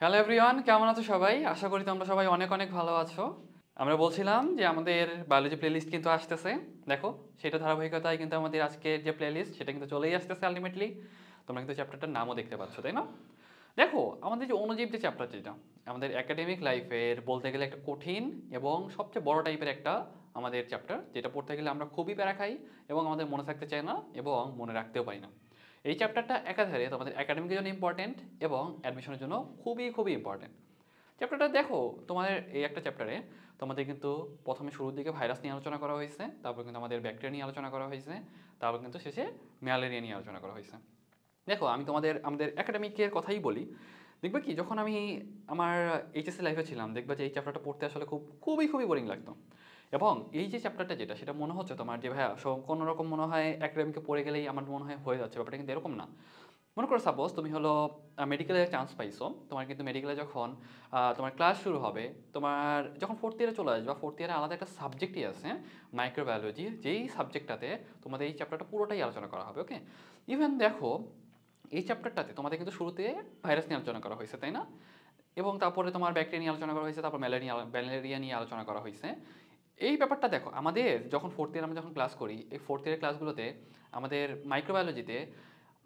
Hello everyone, কেমন আছো সবাই? আশা করি তোমরা সবাই অনেক অনেক ভালো আছো। আমরা বলছিলাম যে আমাদের বায়োলজি প্লেলিস্ট কিন্তু আসতেছে। দেখো, সেটা ধারাবাহিকতায় কিন্তু আমাদের আজকের যে প্লেলিস্ট সেটা কিন্তু চলেই আসতেছে আলটিমেটলি। তোমরা কিন্তু চ্যাপ্টারটার নামও দেখতে পাচ্ছ, তাই না? দেখো, আমাদের যে অণুজীব যে চ্যাপ্টার যেটা আমাদের একাডেমিক লাইফের বলতে গেলে একটা কঠিন এবং সবচেয়ে বড় টাইপের একটা আমাদের চ্যাপ্টার, যেটা পড়তে গেলে আমরা খুবই প্যারা খাই এবং আমাদের মনে থাকতে চায় না এবং মনে রাখতেও পারি না। এই চ্যাপ্টারটা একাধারে তোমাদের একাডেমিকের জন্য ইম্পর্টেন্ট এবং অ্যাডমিশনের জন্য খুবই খুবই ইম্পর্টেন্ট। চ্যাপ্টারটা দেখো, তোমাদের এই একটা চ্যাপ্টারে তোমাদের কিন্তু প্রথমে শুরুর দিকে ভাইরাস নিয়ে আলোচনা করা হয়েছে, তারপর কিন্তু আমাদের ব্যাকটেরিয়া নিয়ে আলোচনা করা হয়েছে, তারপর কিন্তু শেষে ম্যালেরিয়া নিয়ে আলোচনা করা হয়েছে। দেখো, আমি আমাদের একাডেমিকের কথাই বলি। দেখবে কি, যখন আমি আমার এইচএসসি লাইফে ছিলাম, দেখবে যে এই চ্যাপ্টারটা পড়তে আসলে খুবই খুবই বোরিং লাগতো। এবং এই যে চ্যাপ্টারটা যেটা সেটা মনে হচ্ছে তোমার যে ভাইয়া কোনো রকম মনে হয় একাডেমিকে পড়ে গেলেই আমার মনে হয় হয়ে যাচ্ছে, ব্যাপারটা কিন্তু এরকম না। মনে করো সাপোজ তুমি হলো মেডিকেলে চান্স পাইছো, তোমার কিন্তু মেডিকেলে যখন তোমার ক্লাস শুরু হবে, তোমার যখন ফোর্থ ইয়ারে চলে আসবে, ফোর্থ ইয়ারে আলাদা একটা সাবজেক্টই আছে মাইক্রোবায়োলজি, যেই সাবজেক্টটাতে তোমাদের এই চ্যাপ্টারটা পুরোটাই আলোচনা করা হবে। ওকে, ইভেন দেখো, এই চ্যাপ্টারটাতে তোমাদের কিন্তু শুরুতে ভাইরাস নিয়ে আলোচনা করা হয়েছে, তাই না? এবং তারপরে তোমার ব্যাকটেরিয়া নিয়ে আলোচনা করা হয়েছে, তারপর ম্যালেরিয়া নিয়ে আলোচনা করা হয়েছে। এই ব্যাপারটা দেখো, আমাদের যখন ফোর্থ ইয়ার আমরা যখন ক্লাস করি, এই ফোর্থ ইয়ারের ক্লাসগুলোতে আমাদের মাইক্রোবায়োলজিতে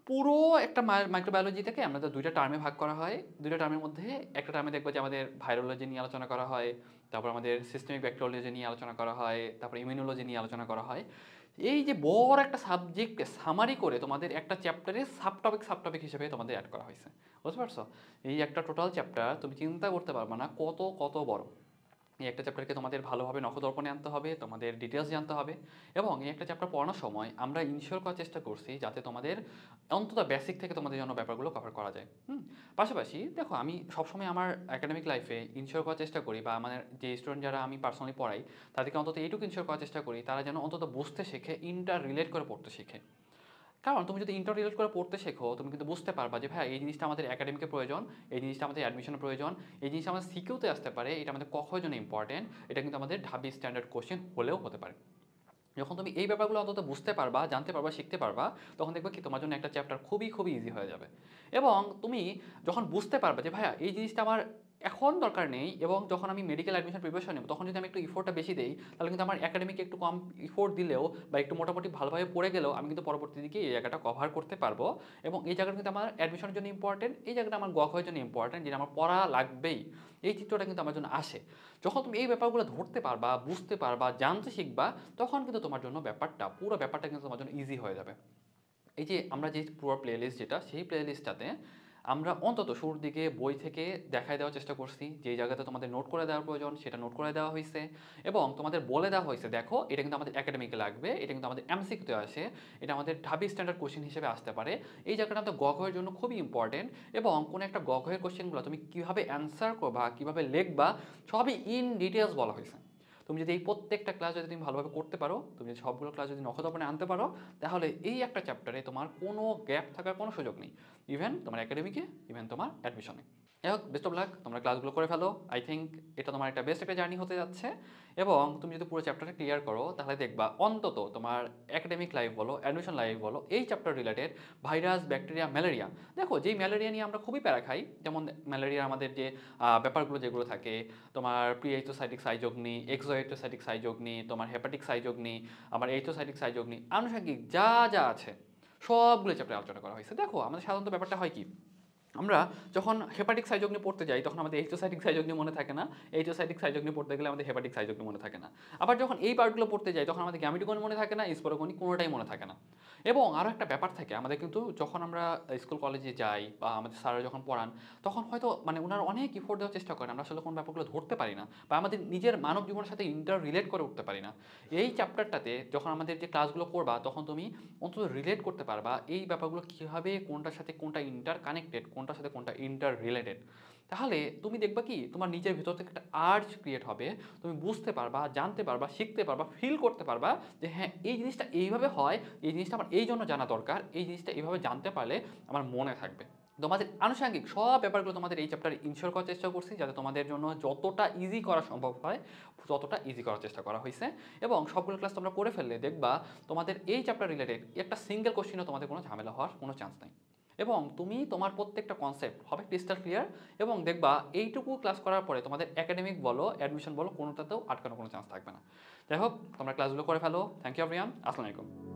পুরো একটা মাইক্রোবায়োলজি থেকে আমাদের দুইটা টার্মে ভাগ করা হয়। দুইটা টার্মের মধ্যে একটা টার্মে দেখবো যে আমাদের ভাইরোলজি নিয়ে আলোচনা করা হয়, তারপর আমাদের সিস্টেমিক ব্যাকটেরিওলজি নিয়ে আলোচনা করা হয়, তারপর ইমিউনোলজি নিয়ে আলোচনা করা হয়। এই যে বড় একটা সাবজেক্টকে সামারি করে তোমাদের একটা চ্যাপ্টারে সাবটপিক হিসেবে তোমাদের অ্যাড করা হয়েছে। বুঝতে পারছো? এই একটা টোটাল চ্যাপ্টার তুমি চিন্তা করতে পারবে না কত কত বড়। এই একটা চ্যাপ্টারকে তোমাদের ভালোভাবে নখদর্পণে আনতে হবে, তোমাদের ডিটেলস জানতে হবে। এবং এই একটা চ্যাপ্টার পড়ানোর সময় আমরা ইনশিওর করার চেষ্টা করছি যাতে তোমাদের অন্তত বেসিক থেকে তোমাদের জন্য ব্যাপারগুলো কভার করা যায়। পাশাপাশি দেখো, আমি সবসময় আমার একাডেমিক লাইফে ইনশিওর করার চেষ্টা করি, বা আমার যে স্টুডেন্ট যারা আমি পার্সোনালি পড়াই তাদেরকে অন্তত এইটুকু ইনশিওর করার চেষ্টা করি তারা যেন অন্তত বুঝতে শেখে, ইন্টার রিলেট করে পড়তে শেখে। কারণ তুমি যদি ইন্টার রিলেট করে পড়তে শেখো, তুমি কিন্তু বুঝতে পারবা যে ভাই এই জিনিসটা আমাদের একাডেমিকের প্রয়োজন, এই জিনিসটা আমাদের অ্যাডমিশনের প্রয়োজন, এই জিনিসটা আমাদের সিকিউতে আসতে পারে, এটা আমাদের কখনোর জন্য ইম্পর্টেন্ট, এটা কিন্তু আমাদের ঢাবি স্ট্যান্ডার্ড কোশ্চেন হলেও হতে পারে। যখন তুমি এই ব্যাপারগুলো অন্তত বুঝতে পারবা, জানতে পারবা, শিখতে পারবা, তখন দেখবে কি তোমার জন্য একটা চ্যাপ্টার খুবই খুবই ইজি হয়ে যাবে। এবং তুমি যখন বুঝতে পারবে যে ভাইয়া এই জিনিসটা আমার এখন দরকার নেই, এবং যখন আমি মেডিকেল অ্যাডমিশন প্রিপারেশন নেব তখন যদি আমি একটু ইফোর্টটা বেশি দেই, তাহলে কিন্তু আমার একাডেমিকে একটু কম ইফোর্ট দিলেও বা একটু মোটামুটি ভালোভাবে পড়ে গেলেও আমি কিন্তু পরবর্তী দিকে এই জায়গাটা কভার করতে পারবো। এবং এই জায়গাটা কিন্তু আমার অ্যাডমিশনের জন্য ইম্পর্টেন্ট, এই জায়গাটা আমার গখয়ের জন্য ইম্পর্টেন্ট, যেটা আমার পড়া লাগবেই। এই চিত্রটা কিন্তু আমার জন্য আসে। যখন তুমি এই ব্যাপারগুলো ধরতে পারবা, বুঝতে পারবা, জানতে শিখবা, তখন কিন্তু তোমার জন্য পুরো ব্যাপারটা কিন্তু তোমার জন্য ইজি হয়ে যাবে। এই যে আমরা যে পুরো প্লেলিস্ট যেটা, সেই প্লেলিস্টটাতে আমরা অন্তত শুরুর দিকে বই থেকে দেখায় দেওয়ার চেষ্টা করছি, যে জায়গাতে তোমাদের নোট করে দেওয়ার প্রয়োজন সেটা নোট করে দেওয়া হয়েছে। এবং তোমাদের বলে দেওয়া হয়েছে দেখো এটা কিন্তু আমাদের একাডেমিকে লাগবে, এটা কিন্তু আমাদের এমসিকিউতে আসে, এটা আমাদের ঢাবি স্ট্যান্ডার্ড কোশ্চেন হিসেবে আসতে পারে। এই জায়গাটা আমাদের গঘয়ের জন্য খুবই ইম্পর্টেন্ট। এবং কোনো একটা গঘয়ের কোশ্চেনগুলো তুমি কীভাবে অ্যান্সার করবা, কীভাবে লিখবা, সবই ইন ডিটেলস বলা হয়েছে। তুমি যদি এই প্রত্যেকটা ক্লাস যদি তুমি ভালোভাবে করতে পারো, তুমি যদি সবগুলো ক্লাস যদি নখদর্পণে আনতে পারো, তাহলে এই একটা চ্যাপ্টারে তোমার কোনো গ্যাপ থাকার কোনো সুযোগ নেই, ইভেন তোমার একাডেমিকে, ইভেন তোমার অ্যাডমিশনে। যাই হোক, বেস্ট অফ লাক, তোমরা ক্লাসগুলো করে ফেলো। আই থিঙ্ক এটা তোমার একটা বেস্ট একটা জার্নি হতে যাচ্ছে। এবং তুমি যদি পুরো চ্যাপ্টারটা ক্লিয়ার করো, তাহলে দেখবা অন্তত তোমার একাডেমিক লাইফ বলো, অ্যাডমিশন লাইফ বলো, এই chapter related virus, bacteria, malaria, দেখো যেই ম্যালেরিয়া নিয়ে আমরা খুবই প্যারা খাই, যেমন ম্যালেরিয়া আমাদের যে ব্যাপারগুলো যেগুলো থাকে, তোমার প্রিএইচোসাইটিক সাইজোগনি, এক্সোএইচোসাইটিক সাইজোগনি, তোমার হেপাটিক সাইজোগনি, আমার এইচোসাইটিক সাইজোগনি, আনুষঙ্গিক যা যা আছে সবগুলো চ্যাপ্টারে আলোচনা করা হয়েছে। দেখো, আমাদের সাধারণত ব্যাপারটা হয় কি, আমরা যখন হেপাটিক সাইজোগনি পড়তে যাই তখন আমাদের এইচোসাইটিক সাইজোগনি মনে থাকে না, এইচোসাইটিক সাইজোগনি পড়তে গেলে আমাদের হেপাটিক সাইজোগনি মনে থাকে না। আবার যখন এই পার্টগুলো পড়তে যাই তখন আমাদের গ্যামিটোগনি মনে থাকে না, স্পোরোগনি কোনোটাই মনে থাকে না। এবং আরও একটা ব্যাপার থাকে আমাদের, কিন্তু যখন আমরা স্কুল কলেজে যাই বা আমাদের স্যাররা যখন পড়ান, তখন হয়তো মানে ওনারা অনেক ইফোর্ট দেওয়ার চেষ্টা করেন, আমরা আসলে কোন ব্যাপারগুলো ধরতে পারি না বা আমাদের নিজের মানব জীবনের সাথে ইন্টার রিলেট করে উঠতে পারি না। এই চ্যাপ্টারটাতে যখন আমাদের যে ক্লাসগুলো করবা, তখন তুমি অন্তত রিলেট করতে পারবা এই ব্যাপারগুলো কীভাবে কোনটার সাথে কোনটা ইন্টার কানেক্টেড, কোনটার সাথে কোনটা ইন্টার রিলেটেড। তাহলে তুমি দেখবা কি তোমার নিজের ভিতর থেকে একটা আর্জ ক্রিয়েট হবে, তুমি বুঝতে পারবা, জানতে পারবা, শিখতে পারবা, ফিল করতে পারবা যে হ্যাঁ এই জিনিসটা এইভাবে হয়, এই জিনিসটা আমার এই জন্য জানা দরকার, এই জিনিসটা এইভাবে জানতে পারলে আমার মনে থাকবে। তোমাদের আনুষঙ্গিক সব ব্যাপারগুলো তোমাদের এই চ্যাপ্টারে ইনশিওর করার চেষ্টা করছি, যাতে তোমাদের জন্য যতটা ইজি করা সম্ভব হয় ততটা ইজি করার চেষ্টা করা হয়েছে। এবং সবগুলো ক্লাস তোমরা করে ফেললে দেখবা তোমাদের এই চ্যাপ্টার রিলেটেড একটা সিঙ্গেল কোশ্চেনও তোমাদের কোনো ঝামেলা হওয়ার কোনো চান্স নেই। এবং তুমি তোমার প্রত্যেকটা কনসেপ্ট হবে ক্রিস্টাল ক্লিয়ার এবং দেখবা এইটুকু ক্লাস করার পরে তোমাদের একাডেমিক বলো অ্যাডমিশন বলো কোনোটাতেও আটকানোর কোনো চান্স থাকবে না। যাই হোক তোমরা ক্লাসগুলো করে ফেলো। থ্যাংক ইউ এভরিওয়ান, আসসালামু আলাইকুম।